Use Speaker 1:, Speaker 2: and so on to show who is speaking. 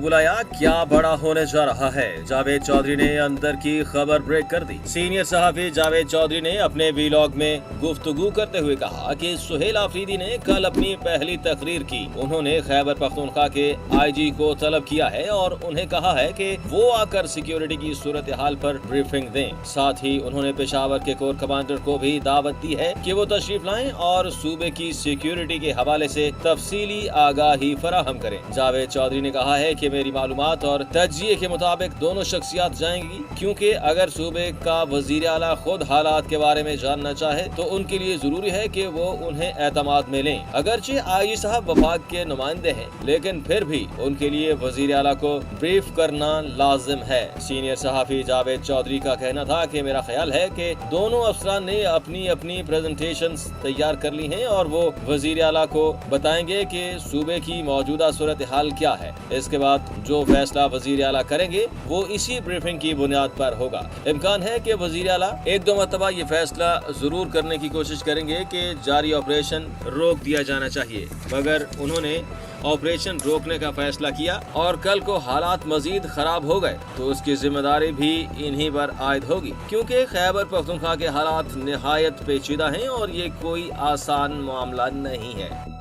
Speaker 1: बुलाया, क्या बड़ा होने जा रहा है। जावेद चौधरी ने अंदर की खबर ब्रेक कर दी। सीनियर सहाफी जावेद चौधरी ने अपने वीलॉग में गुफ्तगू करते हुए कहा कि सुहेल आफरीदी ने कल अपनी पहली तकरीर की। उन्होंने खैबर पख्तूनख्वा के IG को तलब किया है और उन्हें कहा है कि वो आकर सिक्योरिटी की सूरत हाल पर ब्रीफिंग दें। साथ ही उन्होंने पेशावर के कोर कमांडर को भी दावत दी है कि वो तशरीफ लाएं और सूबे की सिक्योरिटी के हवाले से तफसीली आगाही फराहम करें। जावेद चौधरी ने कहा है कि मेरी मालूमात और तज्जिए के मुताबिक दोनों शख्सियात जाएंगी, क्योंकि अगर सूबे का वजीर आला खुद हालात के बारे में जानना चाहे तो उनके लिए जरूरी है कि वो उन्हें एतमाद में लें। अगरचे IG साहब वफाक के नुमाइंदे हैं, लेकिन फिर भी उनके लिए वजीर आला को ब्रीफ करना लाजिम है। सीनियर सहाफी जावेद चौधरी का कहना था कि मेरा ख्याल है कि दोनों अफसरान ने अपनी अपनी प्रेजेंटेशन तैयार कर ली हैं और वो वजीर आला को बताएंगे कि सूबे की मौजूदा सूरत हाल क्या है। इसके बाद जो फैसला वजीर आला करेंगे वो इसी ब्रीफिंग की बुनियाद पर होगा। इम्कान है कि वजीर आला एक दो मरतबा ये फैसला जरूर करने की कोशिश करेंगे कि जारी ऑपरेशन रोक दिया जाना चाहिए, मगर उन्होंने ऑपरेशन रोकने का फैसला किया और कल को हालात मजीद खराब हो गए तो उसकी जिम्मेदारी भी इन्हीं पर आयद होगी, क्योंकि खैबर पख्तूनख्वा के हालात निहायत पेचीदा हैं और ये कोई आसान मामला नहीं है।